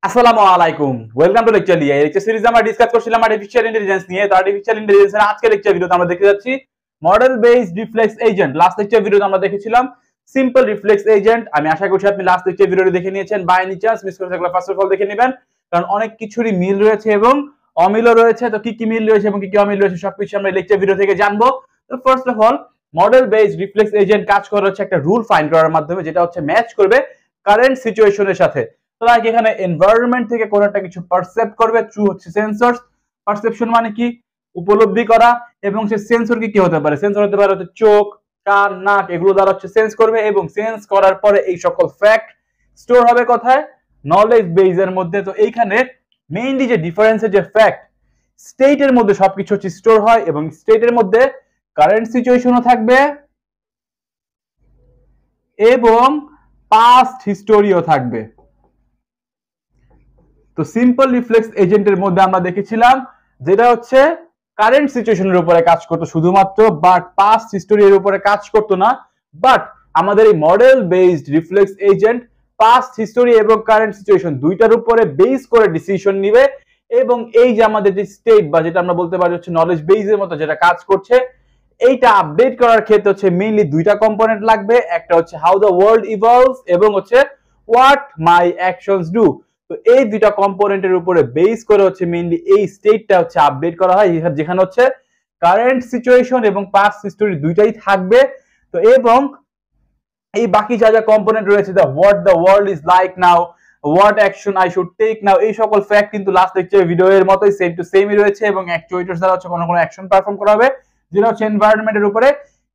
আসসালামু আলাইকুম, welcome to লেকচারলিয়া। এই লেকচার সিরিজে আমরা ডিসকাস করছিলাম আর্টিফিশিয়াল ইন্টেলিজেন্স নিয়ে। তো আর্টিফিশিয়াল ইন্টেলিজেন্সের আজকের লেকচার ভিডিওতে আমরা দেখতে যাচ্ছি model based reflex agent. Last lecture ভিডিওতে আমরা দেখেছিলাম সিম্পল রিফ্লেক্স এজেন্ট। আমি আশা করছি আপনি লাস্ট লেকচার ভিডিওটি দেখে নিয়েছেন। বাই এনি চান্স মিস করে থাকলে ফার্স্ট অফ অল দেখে নেবেন, কারণ অনেক কিছুরই মিল রয়েছে এবং অমিলও রয়েছে। তো কি কি মিল রয়েছে এবং কি কি অমিল রয়েছে সবকিছু আমরা লেকচার ভিডিও থেকে জানবো। তো first of all model based reflex agent কাজ করে হচ্ছে একটা রুল ফাইন্ড করার মাধ্যমে, যেটা হচ্ছে ম্যাচ করবে কারেন্ট সিচুয়েশনের সাথে। তো লাইক এখানে এনভায়রনমেন্ট থেকে কোনো একটা কিছু পারসেপ্ট করবে থ্রু হচ্ছে সেন্সরস। পারসেপশন মানে কি? উপলব্ধি করা। এবং সে সেন্সর কি হতে পারে? সেন্সর হতে পারে হচ্ছে চোখ, কান, নাক, এগুলো দ্বারা হচ্ছে সেন্স করবে এবং সেন্স করার পরে এই সকল ফ্যাক্ট স্টোর হবে কোথায়? নলেজ বেজের মধ্যে। তো এইখানে মেইনলি যে ডিফারেন্সের যে ফ্যাক্ট, স্টেটের মধ্যে সবকিছু হচ্ছে স্টোর হয় এবং স্টেটের মধ্যে কারেন্ট সিচুয়েশনও থাকবে এবং পাস্ট হিস্টোরিও থাকবে। তো সিম্পল রিফ্লেক্স এজেন্টের মধ্যে আমরা দেখেছিলাম যেটা হচ্ছে কারেন্ট সিচুয়েশনের উপরে কাজ করতো শুধুমাত্র, বাট পাস্ট হিস্টোরির উপরে কাজ করতো না। বাট আমাদের এই model based reflex agent past history এবং কারেন্ট সিচুয়েশন দুইটার উপরে বেস করে ডিসিশন নিবে। এবং এই যে আমাদের যে স্টেট বা যেটা আমরা বলতে পারি হচ্ছে নলেজ বেসের মতো যেটা কাজ করছে, এইটা আপডেট করার ক্ষেত্রে হচ্ছে মেইনলি দুইটা কম্পোনেন্ট লাগবে। একটা হচ্ছে হাউ দ্য ওয়ার্ল্ড ইভলভস এবং হচ্ছে হোয়াট মাই অ্যাকশনস ডু। তো এই দুইটা কম্পোনেন্টের উপরে বেস করে হচ্ছে মেইনলি এই স্টেটটা হচ্ছে আপডেট করা হয়, যেখানে হচ্ছে কারেন্ট সিচুয়েশন এবং পাস্ট হিস্টোরি দুইটাই থাকবে। তো এবং এই বাকি যা যা কম্পোনেন্ট রয়েছে, what the world is like now, what action I should take now, এই সকল ফ্যাক্ট কিন্তু লাস্ট লেকচার ভিডিও এর মতোই সেম টু সেমই রয়েছে এবং অ্যাকচুয়েটরস দ্বারা হচ্ছে কোনো অ্যাকশন পারফর্ম করা হবে যেটা হচ্ছে এনভায়রনমেন্টের উপরে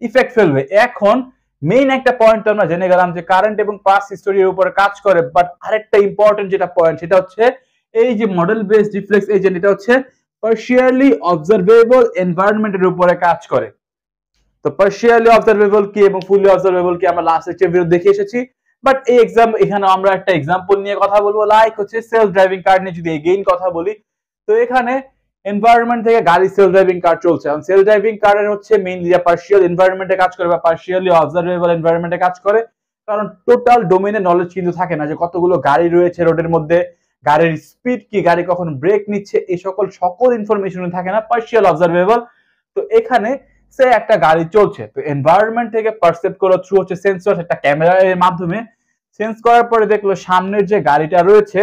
ইফেক্ট ফেলবে। এখন মেইন একটা পয়েন্ট আমরা জেনে গেলাম যে কারেন্ট এবং পাস্ট হিস্টোরির উপরে কাজ করে, বাট আরেকটা ইম্পর্টেন্ট যেটা পয়েন্ট সেটা হচ্ছে এই যে মডেল বেসড রিফ্লেক্স এজেন্ট, এটা হচ্ছে পার্শিয়ালি অবজারভেবল এনভায়রনমেন্টের উপরে কাজ করে। তো পার্শিয়ালি অবজারভেবল কি এবং ফুলি অবজারভেবল কি আমরা লাস্ট লেকচার ভিডিও দেখে এসেছি। বাট এই এখানে আমরা একটা এক্সাম্পল নিয়ে কথা বলবো, লাইক হচ্ছে সেলফ ড্রাইভিং কার নিয়ে যদি এগেইন কথা বলি। তো এখানে এনভায়রনমেন্ট থেকে গাড়ি সেলফ ড্রাইভিং কার চলছে, এবং সেলফ ড্রাইভিং কারের হচ্ছে মেইনলি পার্শিয়াল এনভায়রনমেন্টে কাজ করে বা পার্শিয়ালি অবজারভেবল এনভায়রনমেন্টে কাজ করে, কারণ টোটাল ডোমেইনের নলেজ কিন্তু থাকে না যে কতগুলো গাড়ি রয়েছে রোডের মধ্যে, গাড়ির স্পিড কি, গাড়ি কখন ব্রেক নিচ্ছে, এই সকল ইনফরমেশন থাকে না পার্শিয়াল অবজারভেবল। তো এখানে সে একটা গাড়ি চলছে, তো এনভায়রনমেন্ট থেকে পারসেপ্ট করা থ্রু হচ্ছে সেন্সর, একটা ক্যামেরার মাধ্যমে সেন্স করার পরে দেখলো সামনের যে গাড়িটা রয়েছে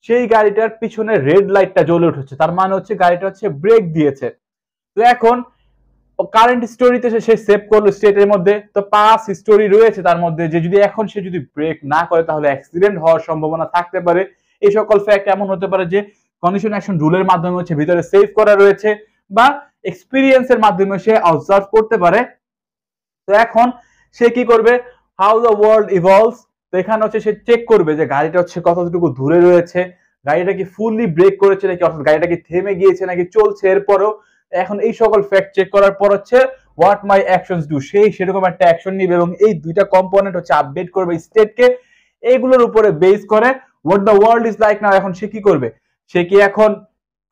সেই গাড়িটার পিছনে রেড লাইটটা জ্বলে উঠেছে, তার মানে হচ্ছে গাড়িটা হচ্ছে ব্রেক দিয়েছে। তো এখন কারেন্ট স্টোরিতে সে সেভ করলো স্টেটের মধ্যে, তো পাস হিস্টোরি রয়েছে তার মধ্যে যে যদি এখন সে যদি ব্রেক না করে তাহলে অ্যাক্সিডেন্ট হওয়ার সম্ভাবনা থাকতে পারে। এই সকল ফ্যাক্ট এমন হতে পারে যে কন্ডিশন অ্যাকশন রুলের মাধ্যমে হচ্ছে ভিতরে সেভ করা রয়েছে বা এক্সপিরিয়েন্সের মাধ্যমে সে অবজার্ভ করতে পারে। তো এখন সে কি করবে? How the world evolves. তো এখানে হচ্ছে সে চেক করবে যে গাড়িটা হচ্ছে কতটুকু দূরে রয়েছে, গাড়িটা কি ফুললি ব্রেক করেছে নাকি, অর্থাৎ গাড়িটা কি থেমে গিয়েছে নাকি চলছে এরপরও। এখন এই সকল ফ্যাক্ট চেক করার পর হচ্ছে হোয়াট মাই অ্যাকশনস ডু, সেই সেরকম একটা অ্যাকশন নিবে এবং এই দুইটা কম্পোনেন্ট হচ্ছে আপডেট করবে স্টেটকে। এইগুলোর উপরে বেস করে what the world is like নাও, এখন সে কি করবে? সে কি এখন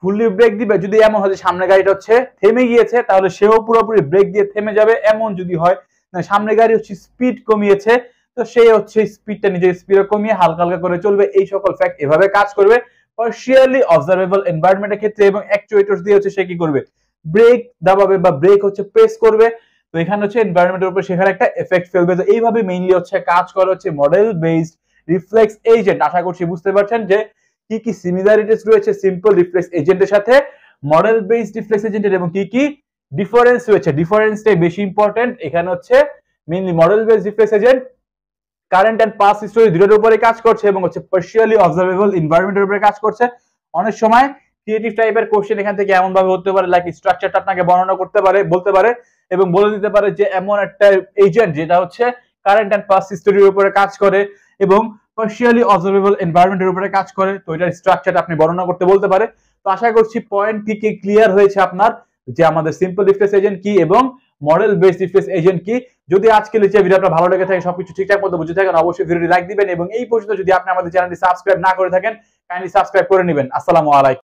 ফুললি ব্রেক দিবে? যদি এমন হয় সামনে গাড়িটা হচ্ছে থেমে গিয়েছে তাহলে সেও পুরোপুরি ব্রেক দিয়ে থেমে যাবে। এমন যদি হয় সামনে গাড়ি হচ্ছে স্পিড কমিয়েছে, তো সে হচ্ছে স্পিডটা নিজের স্পিডে কমিয়ে হালকা হালকা করে চলবে। এই সকল ফ্যাক্ট এভাবে কাজ করবে পার্শিয়ালি অবজারভেবল এনভায়রনমেন্টের ক্ষেত্রে। এবং অ্যাকচুয়েটরস দিয়ে হচ্ছে সে কি করবে? ব্রেক দাবাবে বা ব্রেক হচ্ছে প্রেস করবে। তো এখানে হচ্ছে এনভায়রনমেন্টের উপর সেখানে একটা এফেক্ট ফেলবে। তো এইভাবে মেইনলি হচ্ছে কাজ করে হচ্ছে মডেল বেসড রিফ্লেক্স এজেন্ট। আশা করছি বুঝতে পারছেন যে কি কি সিমিলারিটিস রয়েছে সিম্পল রিফ্লেক্স এজেন্টের সাথে মডেল বেসড রিফ্লেক্স এজেন্টের এবং কি কি ডিফারেন্স রয়েছে। ডিফারেন্সটাই বেশি ইম্পর্টেন্ট। এখানে হচ্ছে mainly model based reflex agent current and past history দুটোর উপরে কাজ করছে এবং হচ্ছে পার্শিয়ালি অবজারভেবল এনভায়রনমেন্টের উপরে কাজ করছে। অনেক সময় ক্রিয়েটিভ টাইপের কোশ্চেন এখান থেকে এমন ভাবে হতে পারে, লাইক স্ট্রাকচারটা আপনাকে বর্ণনা করতে পারে, বলতে পারে এবং বলে দিতে পারে যে এমন একটা এজেন্ট যেটা হচ্ছে কারেন্ট এন্ড পাস্ট হিস্টোরির উপরে কাজ করে এবং পার্শিয়ালি অবজারভেবল এনভায়রনমেন্টের উপরে কাজ করে। তো এটার স্ট্রাকচারটা আপনি বর্ণনা করতে বলতে পারে। তো আশা করছি পয়েন্ট কি ক্লিয়ার হয়েছে আপনার যে আমাদের সিম্পল রিফ্লেক্স এজেন্ট কি এবং মডেল বেসড রিফ্লেক্স এজেন্ট কি। যদি আজকে লেকচার ভিডিওটা ভালো লেগে থাকে, সবকিছু ঠিকঠাক মতো বুঝে থাকেন, অবশ্যই ভিডিওটি লাইক দিবেন এবং এই পর্যন্ত যদি আপনি আমাদের চ্যানেলটি সাবস্ক্রাইব না করে থাকেন কাইন্ডলি সাবস্ক্রাইব করে নেবেন। আসসালামু আলাইকুম।